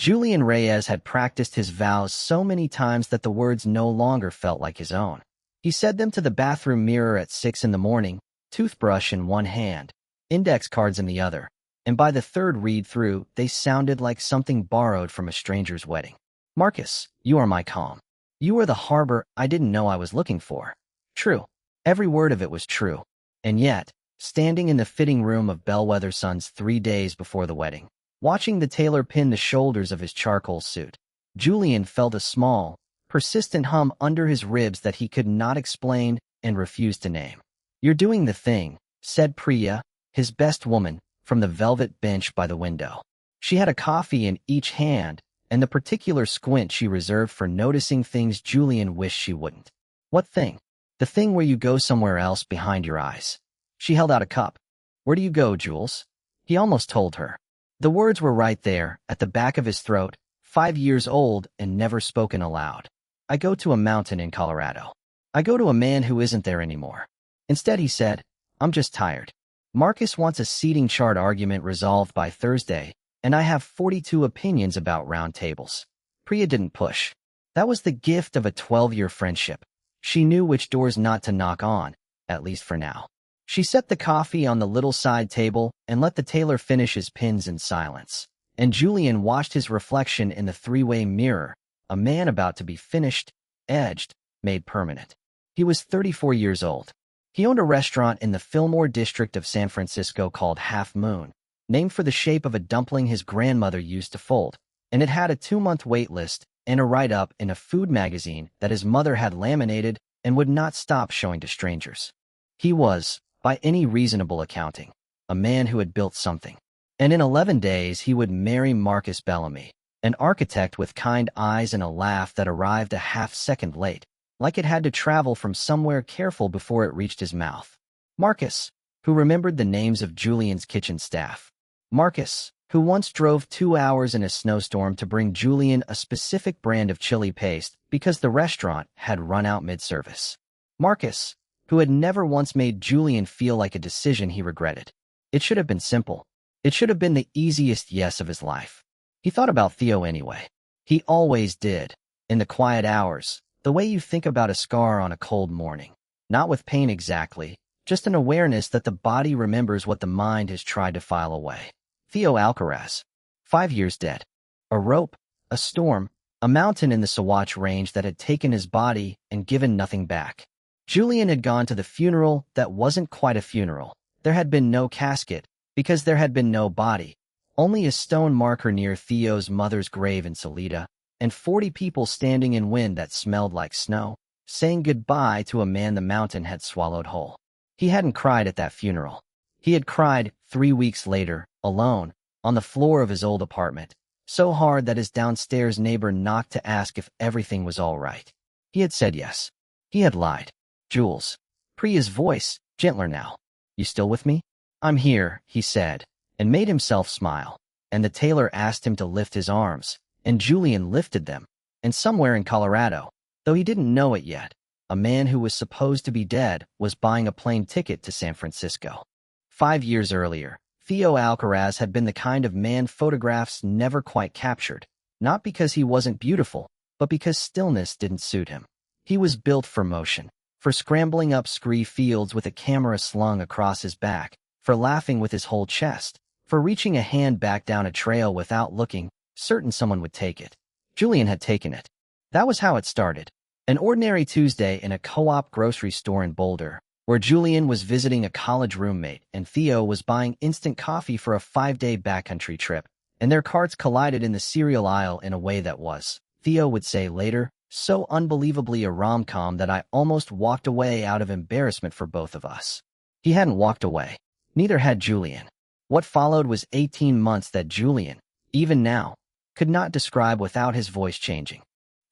Julian Reyes had practiced his vows so many times that the words no longer felt like his own. He said them to the bathroom mirror at 6 in the morning, toothbrush in one hand, index cards in the other, and by the third read-through, they sounded like something borrowed from a stranger's wedding. Marcus, you are my calm. You are the harbor I didn't know I was looking for. True. Every word of it was true. And yet, standing in the fitting room of Bellwether Sons 3 days before the wedding, watching the tailor pin the shoulders of his charcoal suit, Julian felt a small, persistent hum under his ribs that he could not explain and refused to name. You're doing the thing, said Priya, his best woman, from the velvet bench by the window. She had a coffee in each hand, and the particular squint she reserved for noticing things Julian wished she wouldn't. What thing? The thing where you go somewhere else behind your eyes. She held out a cup. Where do you go, Jules? He almost told her. The words were right there, at the back of his throat, 5 years old and never spoken aloud. I go to a mountain in Colorado. I go to a man who isn't there anymore. Instead, he said, I'm just tired. Marcus wants a seating chart argument resolved by Thursday, and I have 42 opinions about round tables. Priya didn't push. That was the gift of a 12-year friendship. She knew which doors not to knock on, at least for now. She set the coffee on the little side table and let the tailor finish his pins in silence. And Julian watched his reflection in the three-way mirror, a man about to be finished, edged, made permanent. He was 34 years old. He owned a restaurant in the Fillmore district of San Francisco called Half Moon, named for the shape of a dumpling his grandmother used to fold, and it had a 2-month wait list and a write-up in a food magazine that his mother had laminated and would not stop showing to strangers. He was, by any reasonable accounting, a man who had built something. And in 11 days he would marry Marcus Bellamy, an architect with kind eyes and a laugh that arrived a half-second late, like it had to travel from somewhere careful before it reached his mouth. Marcus, who remembered the names of Julian's kitchen staff. Marcus, who once drove 2 hours in a snowstorm to bring Julian a specific brand of chili paste because the restaurant had run out mid-service. Marcus, who had never once made Julian feel like a decision he regretted. It should have been simple. It should have been the easiest yes of his life. He thought about Theo anyway. He always did. In the quiet hours, the way you think about a scar on a cold morning. Not with pain exactly, just an awareness that the body remembers what the mind has tried to file away. Theo Alcaraz. 5 years dead. A rope, a storm, a mountain in the Sawatch Range that had taken his body and given nothing back. Julian had gone to the funeral that wasn't quite a funeral. There had been no casket, because there had been no body, only a stone marker near Theo's mother's grave in Salida, and 40 people standing in wind that smelled like snow, saying goodbye to a man the mountain had swallowed whole. He hadn't cried at that funeral. He had cried 3 weeks later, alone, on the floor of his old apartment, so hard that his downstairs neighbor knocked to ask if everything was all right. He had said yes. He had lied. Jules. Priya's voice, gentler now. You still with me? I'm here, he said, and made himself smile. And the tailor asked him to lift his arms, and Julian lifted them. And somewhere in Colorado, though he didn't know it yet, a man who was supposed to be dead was buying a plane ticket to San Francisco. 5 years earlier, Theo Alcaraz had been the kind of man photographs never quite captured, not because he wasn't beautiful, but because stillness didn't suit him. He was built for motion. For scrambling up scree fields with a camera slung across his back, for laughing with his whole chest, for reaching a hand back down a trail without looking, certain someone would take it. Julian had taken it. That was how it started. An ordinary Tuesday in a co-op grocery store in Boulder, where Julian was visiting a college roommate and Theo was buying instant coffee for a 5-day backcountry trip, and their carts collided in the cereal aisle in a way that was, Theo would say later, so unbelievably a rom-com that I almost walked away out of embarrassment for both of us. He hadn't walked away. Neither had Julian. What followed was 18 months that Julian, even now, could not describe without his voice changing.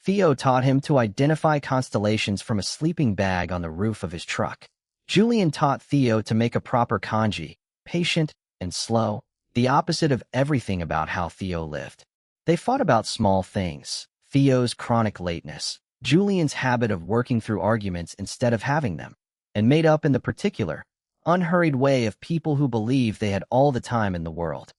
Theo taught him to identify constellations from a sleeping bag on the roof of his truck. Julian taught Theo to make a proper kanji, patient and slow, the opposite of everything about how Theo lived. They fought about small things. Theo's chronic lateness, Julian's habit of working through arguments instead of having them, and made up in the particular, unhurried way of people who believe they had all the time in the world.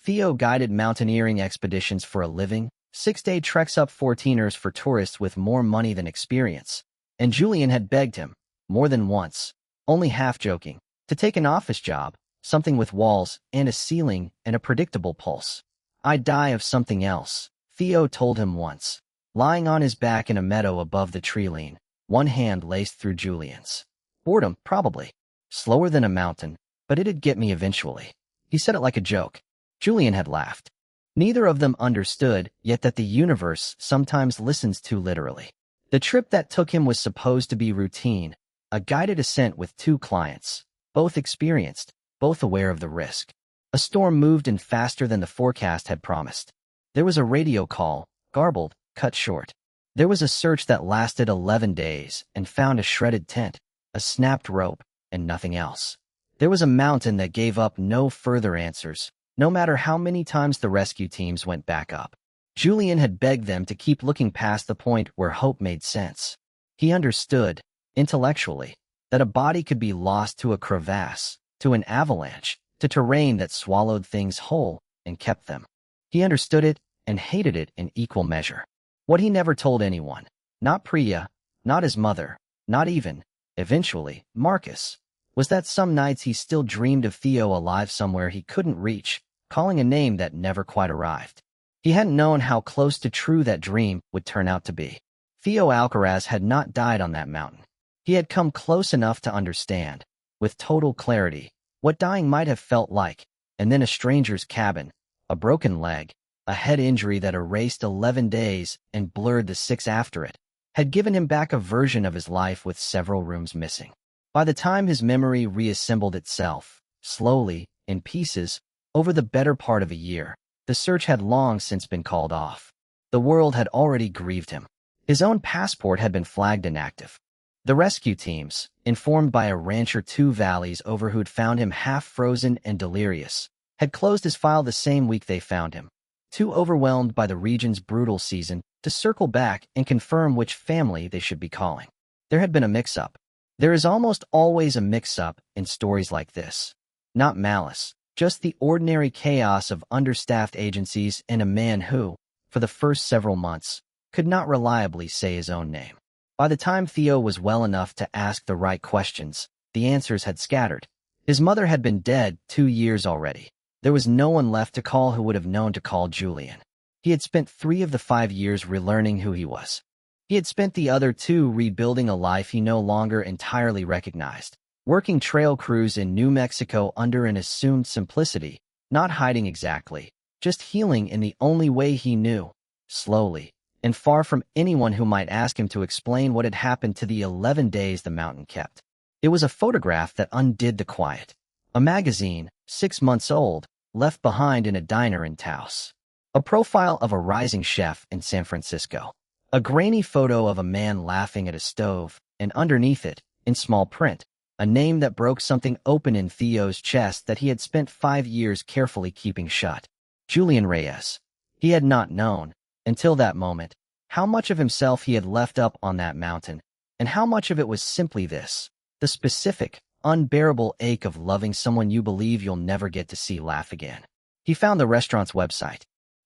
Theo guided mountaineering expeditions for a living, 6-day treks up 14ers for tourists with more money than experience. And Julian had begged him, more than once, only half joking, to take an office job, something with walls and a ceiling and a predictable pulse. "I'd die of something else," Theo told him once, lying on his back in a meadow above the tree-line, one hand laced through Julian's. "Boredom, probably. Slower than a mountain, but it'd get me eventually." He said it like a joke. Julian had laughed. Neither of them understood yet that the universe sometimes listens too literally. The trip that took him was supposed to be routine, a guided ascent with 2 clients, both experienced, both aware of the risk. A storm moved in faster than the forecast had promised. There was a radio call, garbled, cut short. There was a search that lasted 11 days and found a shredded tent, a snapped rope, and nothing else. There was a mountain that gave up no further answers, no matter how many times the rescue teams went back up. Julian had begged them to keep looking past the point where hope made sense. He understood, intellectually, that a body could be lost to a crevasse, to an avalanche, to terrain that swallowed things whole and kept them. He understood it and hated it in equal measure. What he never told anyone, not Priya, not his mother, not even, eventually, Marcus, was that some nights he still dreamed of Theo alive somewhere he couldn't reach, calling a name that never quite arrived. He hadn't known how close to true that dream would turn out to be. Theo Alcaraz had not died on that mountain. He had come close enough to understand, with total clarity, what dying might have felt like, and then a stranger's cabin, a broken leg, a head injury that erased 11 days and blurred the 6 after it, had given him back a version of his life with several rooms missing. By the time his memory reassembled itself, slowly, in pieces, over the better part of a year, the search had long since been called off. The world had already grieved him. His own passport had been flagged inactive. The rescue teams, informed by a rancher 2 valleys over who'd found him half-frozen and delirious, had closed his file the same week they found him, too overwhelmed by the region's brutal season to circle back and confirm which family they should be calling. There had been a mix-up. There is almost always a mix-up in stories like this. Not malice, just the ordinary chaos of understaffed agencies and a man who, for the first several months, could not reliably say his own name. By the time Theo was well enough to ask the right questions, the answers had scattered. His mother had been dead 2 years already. There was no one left to call who would have known to call Julian. He had spent 3 of the 5 years relearning who he was. He had spent the other 2 rebuilding a life he no longer entirely recognized, working trail crews in New Mexico under an assumed simplicity, not hiding exactly, just healing in the only way he knew, slowly, and far from anyone who might ask him to explain what had happened to the 11 days the mountain kept. It was a photograph that undid the quiet. A magazine, 6 months old, left behind in a diner in Taos. A profile of a rising chef in San Francisco. A grainy photo of a man laughing at a stove, and underneath it, in small print, a name that broke something open in Theo's chest that he had spent 5 years carefully keeping shut. Julian Reyes. He had not known, until that moment, how much of himself he had left up on that mountain, and how much of it was simply this, the specific, unbearable ache of loving someone you believe you'll never get to see laugh again. He found the restaurant's website.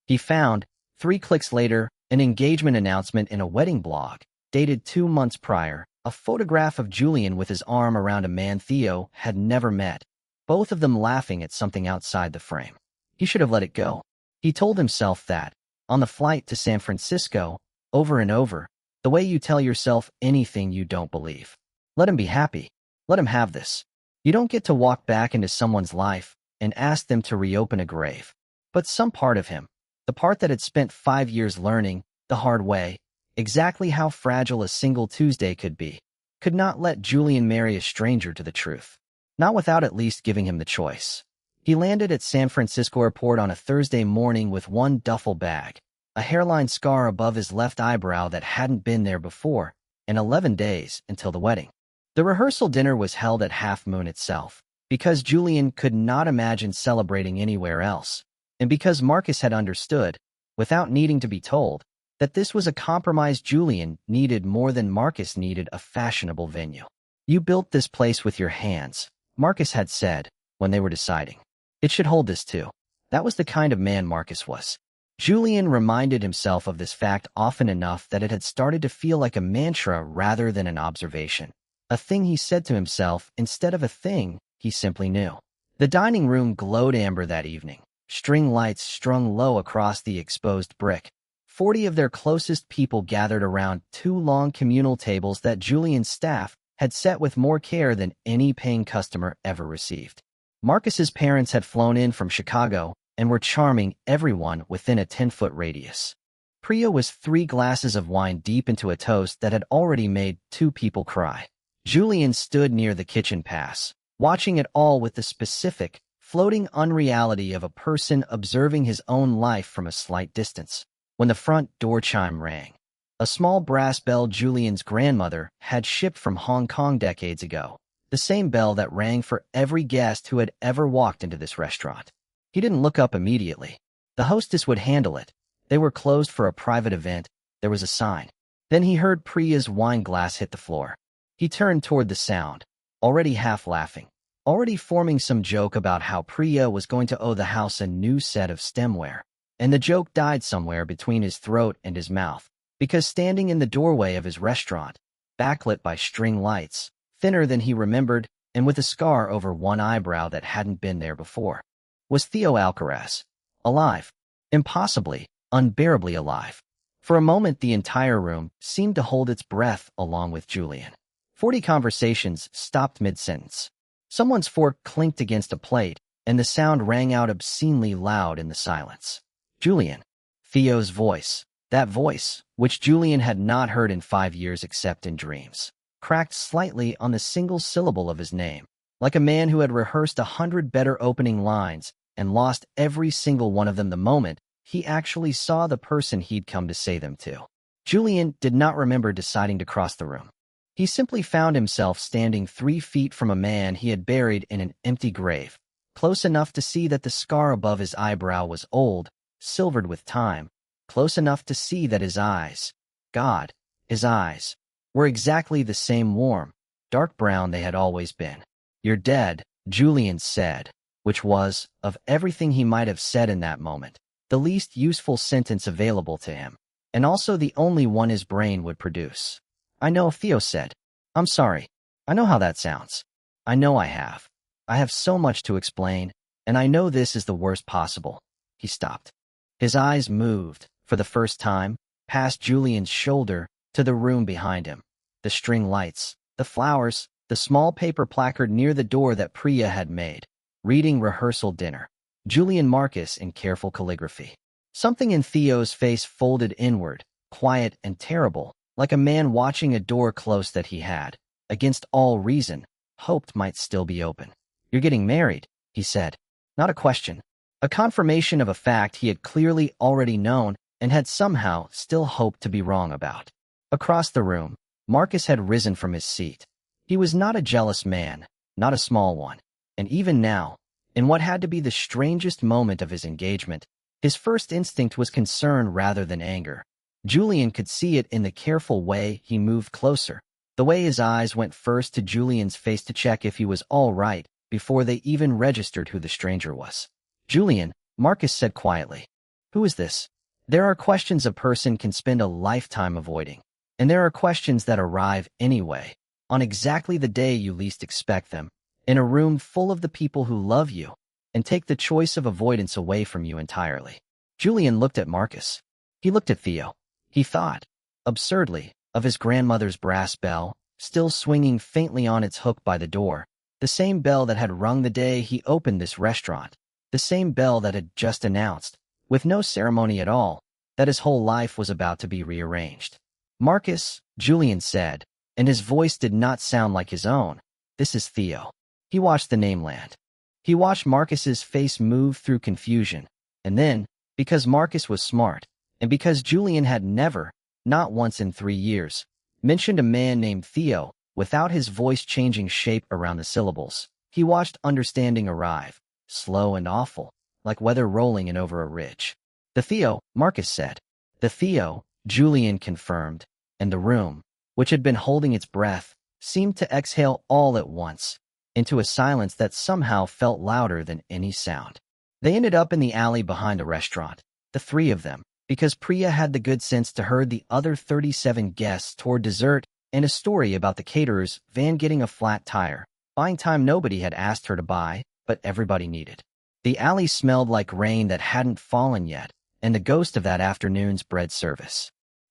He found, 3 clicks later, an engagement announcement in a wedding blog, dated 2 months prior, a photograph of Julian with his arm around a man Theo had never met, both of them laughing at something outside the frame. He should have let it go. He told himself that, on the flight to San Francisco, over and over, the way you tell yourself anything you don't believe. Let him be happy. Let him have this. You don't get to walk back into someone's life and ask them to reopen a grave. But some part of him, the part that had spent 5 years learning, the hard way, exactly how fragile a single Tuesday could be, could not let Julian marry a stranger to the truth. Not without at least giving him the choice. He landed at San Francisco Airport on a Thursday morning with 1 duffel bag, a hairline scar above his left eyebrow that hadn't been there before, and 11 days until the wedding. The rehearsal dinner was held at Half Moon itself, because Julian could not imagine celebrating anywhere else, and because Marcus had understood, without needing to be told, that this was a compromise Julian needed more than Marcus needed a fashionable venue. You built this place with your hands, Marcus had said, when they were deciding. It should hold this too. That was the kind of man Marcus was. Julian reminded himself of this fact often enough that it had started to feel like a mantra rather than an observation. A thing he said to himself instead of a thing he simply knew. The dining room glowed amber that evening, string lights strung low across the exposed brick. 40 of their closest people gathered around 2 long communal tables that Julian's staff had set with more care than any paying customer ever received. Marcus's parents had flown in from Chicago and were charming everyone within a 10-foot radius. Priya was 3 glasses of wine deep into a toast that had already made 2 people cry. Julian stood near the kitchen pass, watching it all with the specific, floating unreality of a person observing his own life from a slight distance. When the front door chime rang, a small brass bell Julian's grandmother had shipped from Hong Kong decades ago, the same bell that rang for every guest who had ever walked into this restaurant. He didn't look up immediately. The hostess would handle it. They were closed for a private event. There was a sign. Then he heard Priya's wine glass hit the floor. He turned toward the sound, already half laughing, already forming some joke about how Priya was going to owe the house a new set of stemware. And the joke died somewhere between his throat and his mouth, because standing in the doorway of his restaurant, backlit by string lights, thinner than he remembered and with a scar over one eyebrow that hadn't been there before, was Theo Alcaraz. Alive. Impossibly, unbearably alive. For a moment the entire room seemed to hold its breath along with Julian. 40 conversations stopped mid-sentence. Someone's fork clinked against a plate, and the sound rang out obscenely loud in the silence. Julian. Theo's voice. That voice, which Julian had not heard in 5 years except in dreams, cracked slightly on the single syllable of his name, like a man who had rehearsed 100 better opening lines and lost every single one of them the moment he actually saw the person he'd come to say them to. Julian did not remember deciding to cross the room. He simply found himself standing 3 feet from a man he had buried in an empty grave, close enough to see that the scar above his eyebrow was old, silvered with time, close enough to see that his eyes, God, his eyes, were exactly the same warm, dark brown they had always been. "You're dead," Julian said, which was, of everything he might have said in that moment, the least useful sentence available to him, and also the only one his brain would produce. "I know," Theo said. "I'm sorry. I know how that sounds. I know I have. I have so much to explain, and I know this is the worst possible." He stopped. His eyes moved, for the first time, past Julian's shoulder to the room behind him. The string lights, the flowers, the small paper placard near the door that Priya had made, reading rehearsal dinner. Julian Marcus in careful calligraphy. Something in Theo's face folded inward, quiet and terrible, like a man watching a door close that he had, against all reason, hoped might still be open. "You're getting married," he said. Not a question. A confirmation of a fact he had clearly already known and had somehow still hoped to be wrong about. Across the room, Marcus had risen from his seat. He was not a jealous man, not a small one, and even now, in what had to be the strangest moment of his engagement, his first instinct was concern rather than anger. Julian could see it in the careful way he moved closer, the way his eyes went first to Julian's face to check if he was all right before they even registered who the stranger was. "Julian," Marcus said quietly. "Who is this?" There are questions a person can spend a lifetime avoiding, and there are questions that arrive anyway, on exactly the day you least expect them, in a room full of the people who love you, and take the choice of avoidance away from you entirely. Julian looked at Marcus. He looked at Theo. He thought, absurdly, of his grandmother's brass bell, still swinging faintly on its hook by the door, the same bell that had rung the day he opened this restaurant, the same bell that had just announced, with no ceremony at all, that his whole life was about to be rearranged. "Marcus," Julian said, and his voice did not sound like his own. "This is Theo." He watched the name land. He watched Marcus's face move through confusion, and then, because Marcus was smart, and because Julian had never, not once in 3 years, mentioned a man named Theo without his voice changing shape around the syllables, he watched understanding arrive, slow and awful, like weather rolling in over a ridge. "The Theo," Marcus said. "The Theo," Julian confirmed, and the room, which had been holding its breath, seemed to exhale all at once, into a silence that somehow felt louder than any sound. They ended up in the alley behind a restaurant, the three of them, because Priya had the good sense to herd the other 37 guests toward dessert and a story about the caterer's van getting a flat tire, buying time nobody had asked her to buy, but everybody needed. The alley smelled like rain that hadn't fallen yet, and the ghost of that afternoon's bread service.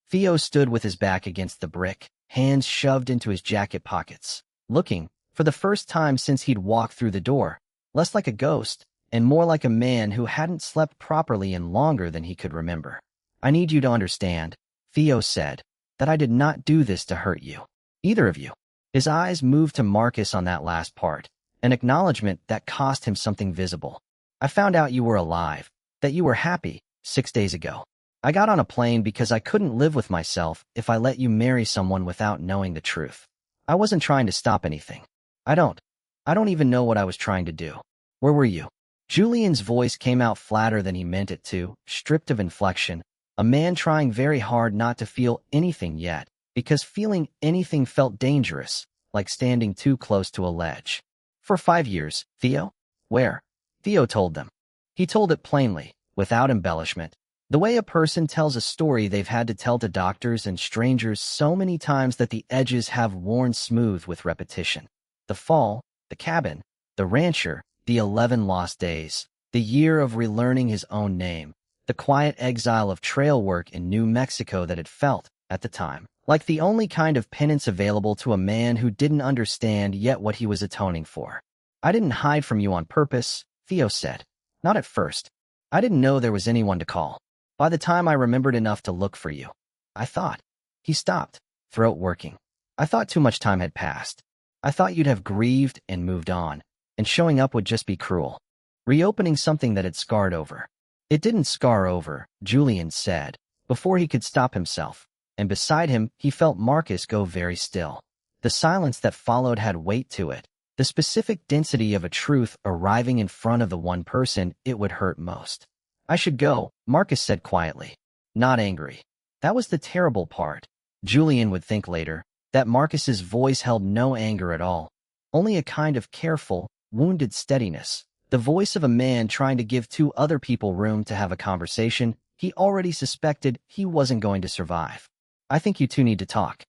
Theo stood with his back against the brick, hands shoved into his jacket pockets, looking, for the first time since he'd walked through the door, less like a ghost and more like a man who hadn't slept properly in longer than he could remember. "I need you to understand," Theo said, "that I did not do this to hurt you. Either of you." His eyes moved to Marcus on that last part, an acknowledgement that cost him something visible. "I found out you were alive, that you were happy, 6 days ago. I got on a plane because I couldn't live with myself if I let you marry someone without knowing the truth. I wasn't trying to stop anything. I don't even know what I was trying to do. Where were you?" Julian's voice came out flatter than he meant it to, stripped of inflection, a man trying very hard not to feel anything yet, because feeling anything felt dangerous, like standing too close to a ledge. "For 5 years, Theo." "Where?" Theo told them. He told it plainly, without embellishment, the way a person tells a story they've had to tell to doctors and strangers so many times that the edges have worn smooth with repetition. The fall, the cabin, the rancher, the 11 lost days, the year of relearning his own name, the quiet exile of trail work in New Mexico that had felt, at the time, like the only kind of penance available to a man who didn't understand yet what he was atoning for. "I didn't hide from you on purpose," Theo said. "Not at first. I didn't know there was anyone to call. By the time I remembered enough to look for you, I thought—" He stopped, throat working. "I thought too much time had passed. I thought you'd have grieved and moved on, and showing up would just be cruel. Reopening something that had scarred over." "It didn't scar over," Julian said, before he could stop himself, and beside him he felt Marcus go very still. The silence that followed had weight to it, the specific density of a truth arriving in front of the one person it would hurt most. "I should go," Marcus said quietly, not angry. That was the terrible part. Julian would think later that Marcus's voice held no anger at all, only a kind of careful, wounded steadiness, the voice of a man trying to give 2 other people room to have a conversation he already suspected he wasn't going to survive. "I think you two need to talk."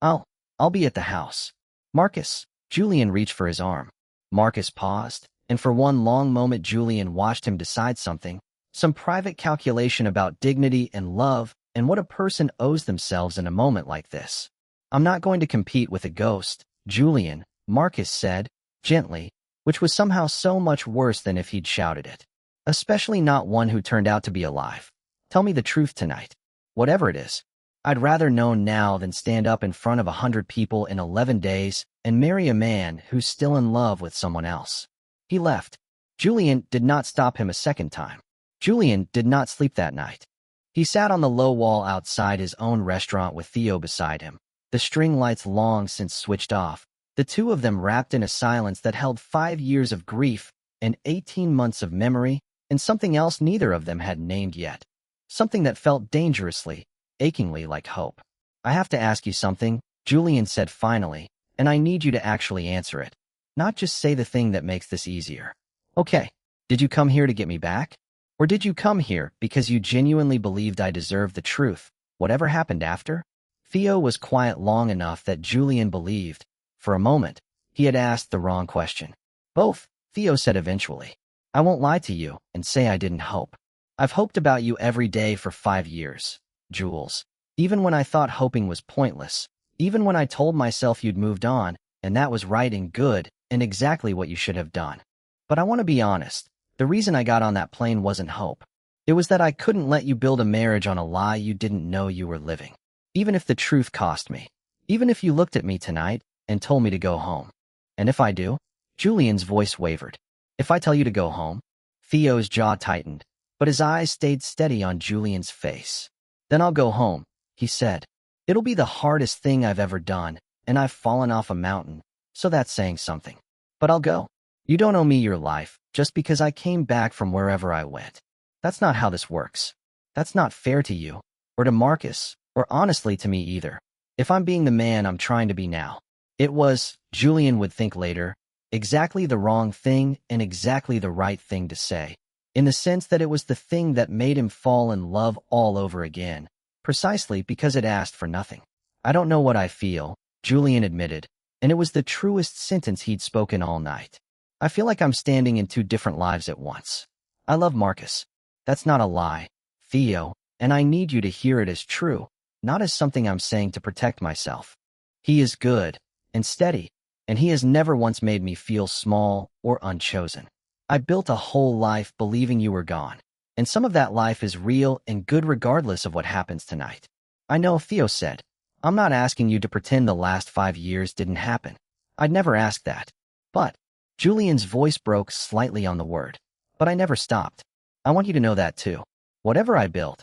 I'll be at the house." "Marcus." Julian reached for his arm. Marcus paused, and for one long moment Julian watched him decide something, some private calculation about dignity and love and what a person owes themselves in a moment like this. "I'm not going to compete with a ghost, Julian," Marcus said, gently, which was somehow so much worse than if he'd shouted it. "Especially not one who turned out to be alive. Tell me the truth tonight. Whatever it is. I'd rather know now than stand up in front of 100 people in 11 days and marry a man who's still in love with someone else." He left. Julian did not stop him a second time. Julian did not sleep that night. He sat on the low wall outside his own restaurant with Theo beside him, the string lights long since switched off, the two of them wrapped in a silence that held 5 years of grief and 18 months of memory and something else neither of them had named yet. Something that felt dangerously, achingly like hope. "I have to ask you something," Julian said finally, "and I need you to actually answer it. Not just say the thing that makes this easier. Okay, did you come here to get me back? Or did you come here because you genuinely believed I deserved the truth, whatever happened after?" Theo was quiet long enough that Julian believed, for a moment, he had asked the wrong question. "Both," Theo said eventually. "I won't lie to you and say I didn't hope. I've hoped about you every day for 5 years, Jules. Even when I thought hoping was pointless, even when I told myself you'd moved on, and that was right and good and exactly what you should have done. But I want to be honest, the reason I got on that plane wasn't hope. It was that I couldn't let you build a marriage on a lie you didn't know you were living. Even if the truth cost me. Even if you looked at me tonight and told me to go home. And if I do?" Julian's voice wavered. "If I tell you to go home?" Theo's jaw tightened, but his eyes stayed steady on Julian's face. "Then I'll go home," he said. "It'll be the hardest thing I've ever done, and I've fallen off a mountain, so that's saying something. But I'll go. You don't owe me your life, just because I came back from wherever I went. That's not how this works. That's not fair to you, or to Marcus, or honestly to me either. If I'm being the man I'm trying to be now. It was," Julian would think later, "exactly the wrong thing and exactly the right thing to say. in the sense that it was the thing that made him fall in love all over again, precisely because it asked for nothing. I don't know what I feel, Julian admitted, and it was the truest sentence he'd spoken all night. I feel like I'm standing in two different lives at once. I love Marcus. That's not a lie, Theo, and I need you to hear it as true, not as something I'm saying to protect myself. He is good and steady, and he has never once made me feel small or unchosen. I built a whole life believing you were gone, and some of that life is real and good regardless of what happens tonight. I know, Theo said. I'm not asking you to pretend the last 5 years didn't happen. I'd never ask that. But, Julian's voice broke slightly on the word. But I never stopped. I want you to know that too. Whatever I built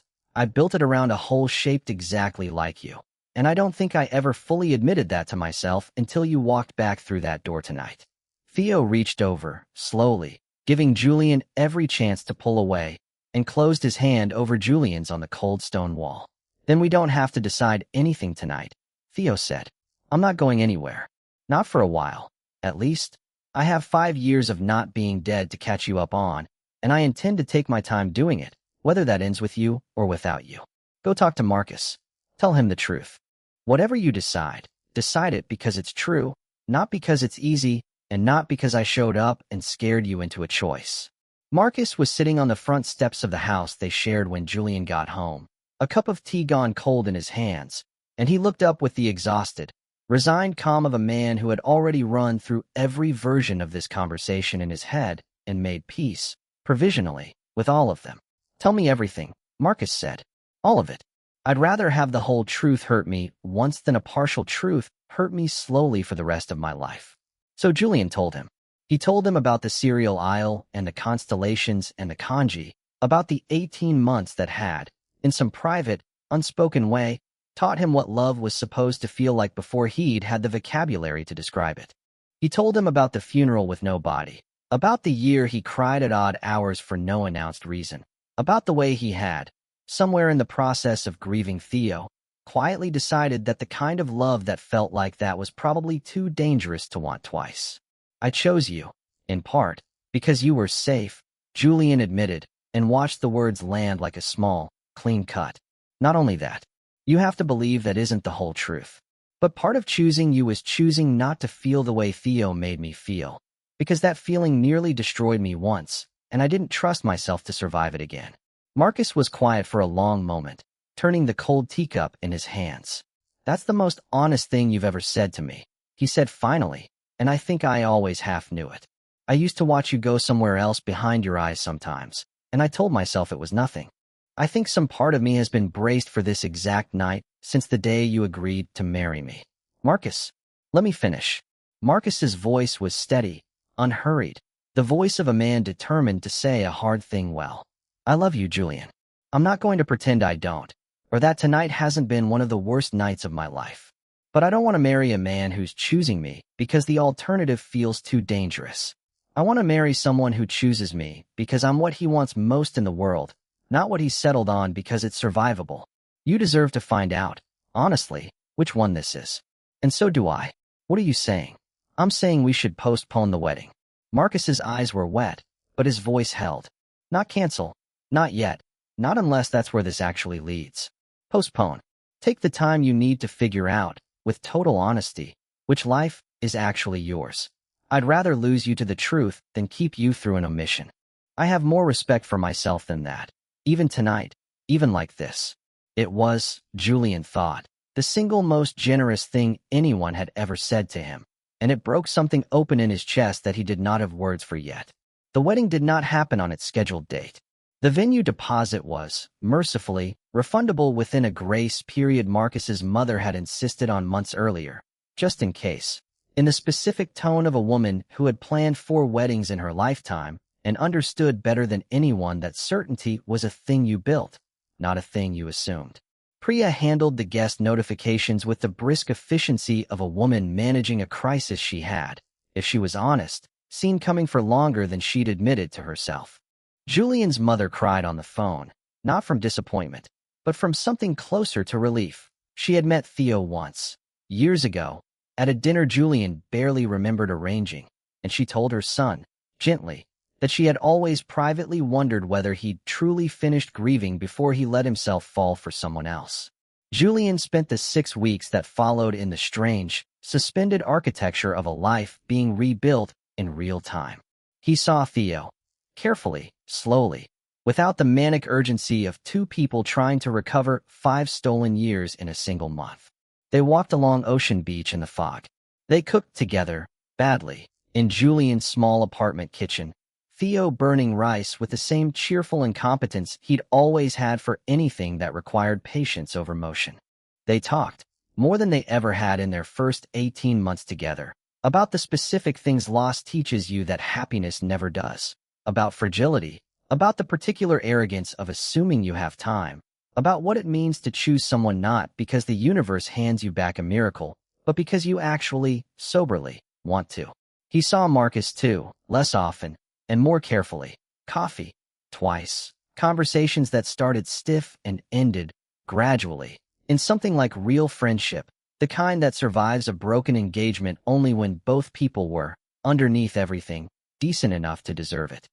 it around a hole shaped exactly like you. And I don't think I ever fully admitted that to myself until you walked back through that door tonight. Theo reached over, slowly, giving Julian every chance to pull away, and closed his hand over Julian's on the cold stone wall. Then we don't have to decide anything tonight, Theo said. I'm not going anywhere. Not for a while, at least. I have 5 years of not being dead to catch you up on, and I intend to take my time doing it, whether that ends with you or without you. Go talk to Marcus. Tell him the truth. Whatever you decide it because it's true, not because it's easy, and not because I showed up and scared you into a choice. Marcus was sitting on the front steps of the house they shared when Julian got home, a cup of tea gone cold in his hands, and he looked up with the exhausted, resigned calm of a man who had already run through every version of this conversation in his head and made peace, provisionally, with all of them. Tell me everything, Marcus said. All of it. I'd rather have the whole truth hurt me once than a partial truth hurt me slowly for the rest of my life. So Julian told him. He told him about the cereal aisle and the constellations and the kanji, about the 18 months that had, in some private, unspoken way, taught him what love was supposed to feel like before he'd had the vocabulary to describe it. He told him about the funeral with no body, about the year he cried at odd hours for no announced reason, about the way he had, somewhere in the process of grieving Theo, quietly decided that the kind of love that felt like that was probably too dangerous to want twice. I chose you, in part, because you were safe, Julian admitted, and watched the words land like a small, clean cut. Not only that, you have to believe that isn't the whole truth. But part of choosing you is choosing not to feel the way Theo made me feel, because that feeling nearly destroyed me once, and I didn't trust myself to survive it again. Marcus was quiet for a long moment, turning the cold teacup in his hands. That's the most honest thing you've ever said to me, he said finally, and I think I always half knew it. I used to watch you go somewhere else behind your eyes sometimes, and I told myself it was nothing. I think some part of me has been braced for this exact night since the day you agreed to marry me. Marcus, let me finish. Marcus's voice was steady, unhurried, the voice of a man determined to say a hard thing well. I love you, Julian. I'm not going to pretend I don't, or that tonight hasn't been one of the worst nights of my life. But I don't want to marry a man who's choosing me because the alternative feels too dangerous. I want to marry someone who chooses me because I'm what he wants most in the world, not what he's settled on because it's survivable. You deserve to find out, honestly, which one this is. And so do I. What are you saying? I'm saying we should postpone the wedding. Marcus's eyes were wet, but his voice held. Not cancel. Not yet. Not unless that's where this actually leads. Postpone. Take the time you need to figure out, with total honesty, which life is actually yours. I'd rather lose you to the truth than keep you through an omission. I have more respect for myself than that. Even tonight, even like this. It was, Julian thought, the single most generous thing anyone had ever said to him, and it broke something open in his chest that he did not have words for yet. The wedding did not happen on its scheduled date. The venue deposit was, mercifully, refundable within a grace period Marcus's mother had insisted on months earlier, just in case, in the specific tone of a woman who had planned 4 weddings in her lifetime and understood better than anyone that certainty was a thing you built, not a thing you assumed. Priya handled the guest notifications with the brisk efficiency of a woman managing a crisis she had, if she was honest, seen coming for longer than she'd admitted to herself. Julian's mother cried on the phone, not from disappointment, but from something closer to relief. She had met Theo once, years ago, at a dinner Julian barely remembered arranging, and she told her son, gently, that she had always privately wondered whether he'd truly finished grieving before he let himself fall for someone else. Julian spent the 6 weeks that followed in the strange, suspended architecture of a life being rebuilt in real time. He saw Theo, carefully, slowly, without the manic urgency of two people trying to recover 5 stolen years in a single month. They walked along Ocean Beach in the fog. They cooked together, badly, in Julian's small apartment kitchen, Theo burning rice with the same cheerful incompetence he'd always had for anything that required patience over motion. They talked, more than they ever had in their first 18 months together, about the specific things loss teaches you that happiness never does, about fragility, about the particular arrogance of assuming you have time, about what it means to choose someone not because the universe hands you back a miracle, but because you actually, soberly, want to. He saw Marcus too, less often, and more carefully. Coffee. Twice. Conversations that started stiff and ended, gradually, in something like real friendship, the kind that survives a broken engagement only when both people were, underneath everything, decent enough to deserve it.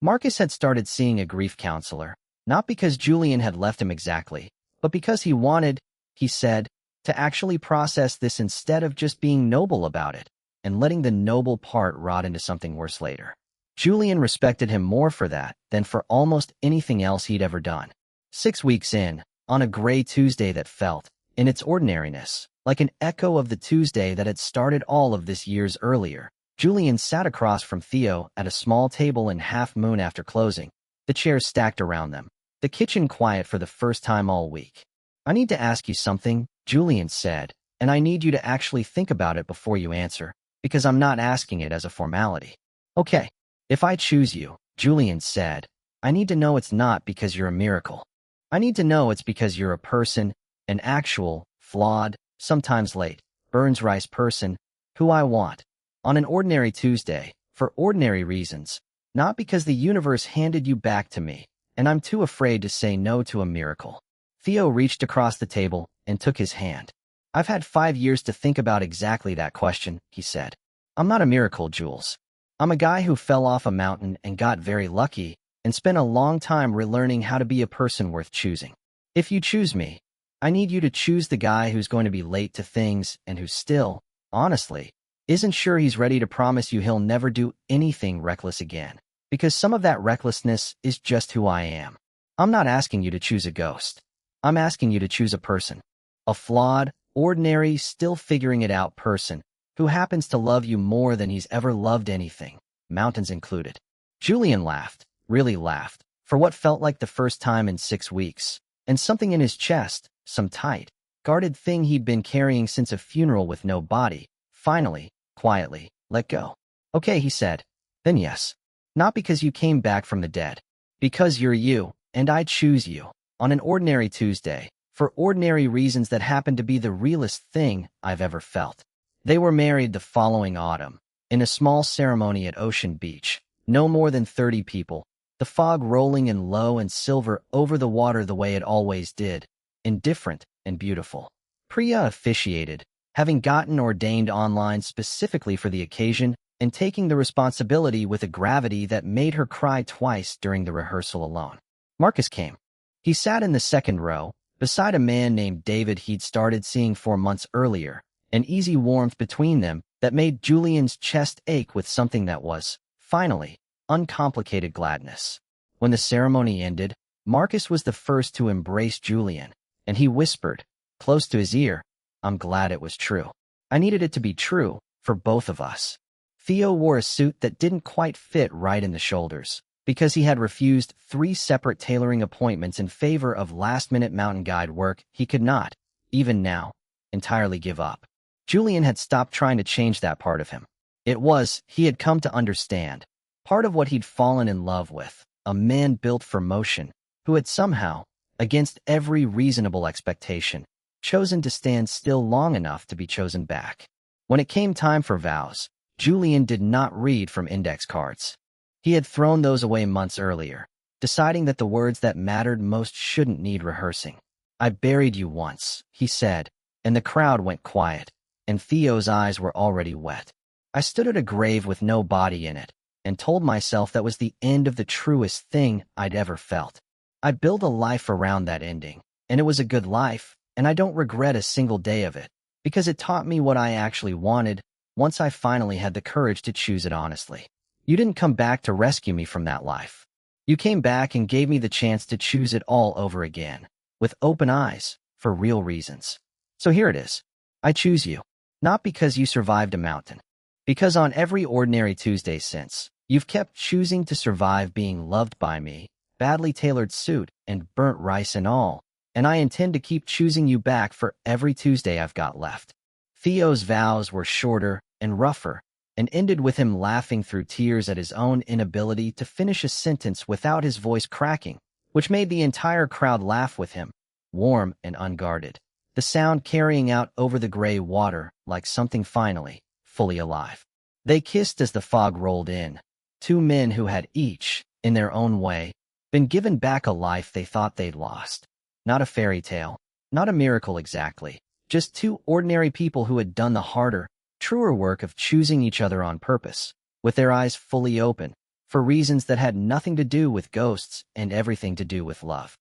Marcus had started seeing a grief counselor, not because Julian had left him exactly, but because he wanted, he said, to actually process this instead of just being noble about it, and letting the noble part rot into something worse later. Julian respected him more for that than for almost anything else he'd ever done. 6 weeks in, on a gray Tuesday that felt, in its ordinariness, like an echo of the Tuesday that had started all of this years earlier, Julian sat across from Theo at a small table in half moon after closing, the chairs stacked around them, the kitchen quiet for the first time all week. "I need to ask you something," Julian said, "and I need you to actually think about it before you answer, because I'm not asking it as a formality." "Okay. If I choose you," Julian said, "I need to know it's not because you're a miracle. I need to know it's because you're a person, an actual, flawed, sometimes late, burns rice person, who I want. On an ordinary Tuesday, for ordinary reasons, not because the universe handed you back to me, and I'm too afraid to say no to a miracle." Theo reached across the table and took his hand. "I've had 5 years to think about exactly that question," he said. "I'm not a miracle, Jules. I'm a guy who fell off a mountain and got very lucky and spent a long time relearning how to be a person worth choosing. If you choose me, I need you to choose the guy who's going to be late to things and who still, honestly, isn't sure he's ready to promise you he'll never do anything reckless again, because some of that recklessness is just who I am. I'm not asking you to choose a ghost. I'm asking you to choose a person. A flawed, ordinary, still figuring it out person who happens to love you more than he's ever loved anything, mountains included." Julian laughed, really laughed, for what felt like the first time in 6 weeks, and something in his chest, some tight, guarded thing he'd been carrying since a funeral with no body, finally, quietly, let go. "Okay," he said. "Then yes. Not because you came back from the dead. Because you're you, and I choose you, on an ordinary Tuesday, for ordinary reasons that happen to be the realest thing I've ever felt." They were married the following autumn, in a small ceremony at Ocean Beach, no more than 30 people, the fog rolling in low and silver over the water the way it always did, indifferent and beautiful. Priya officiated, having gotten ordained online specifically for the occasion and taking the responsibility with a gravity that made her cry twice during the rehearsal alone. Marcus came. He sat in the second row, beside a man named David he'd started seeing 4 months earlier, an easy warmth between them that made Julian's chest ache with something that was, finally, uncomplicated gladness. When the ceremony ended, Marcus was the first to embrace Julian, and he whispered, close to his ear, "I'm glad it was true. I needed it to be true, for both of us." Theo wore a suit that didn't quite fit right in the shoulders, because he had refused 3 separate tailoring appointments in favor of last-minute mountain guide work he could not, even now, entirely give up. Julian had stopped trying to change that part of him. It was, he had come to understand, part of what he'd fallen in love with, a man built for motion, who had somehow, against every reasonable expectation, chosen to stand still long enough to be chosen back. When it came time for vows, Julian did not read from index cards. He had thrown those away months earlier, deciding that the words that mattered most shouldn't need rehearsing. "I buried you once," he said, and the crowd went quiet, and Theo's eyes were already wet. "I stood at a grave with no body in it, and told myself that was the end of the truest thing I'd ever felt. I built a life around that ending, and it was a good life, and I don't regret a single day of it, because it taught me what I actually wanted once I finally had the courage to choose it honestly. You didn't come back to rescue me from that life. You came back and gave me the chance to choose it all over again, with open eyes, for real reasons. So here it is. I choose you, not because you survived a mountain, because on every ordinary Tuesday since, you've kept choosing to survive being loved by me, badly tailored suit, and burnt rice and all, and I intend to keep choosing you back for every Tuesday I've got left. Theo's vows were shorter and rougher, and ended with him laughing through tears at his own inability to finish a sentence without his voice cracking, which made the entire crowd laugh with him, warm and unguarded, the sound carrying out over the gray water like something finally, fully alive. They kissed as the fog rolled in, two men who had each, in their own way, been given back a life they thought they'd lost. Not a fairy tale, not a miracle exactly, just two ordinary people who had done the harder, truer work of choosing each other on purpose, with their eyes fully open, for reasons that had nothing to do with ghosts and everything to do with love.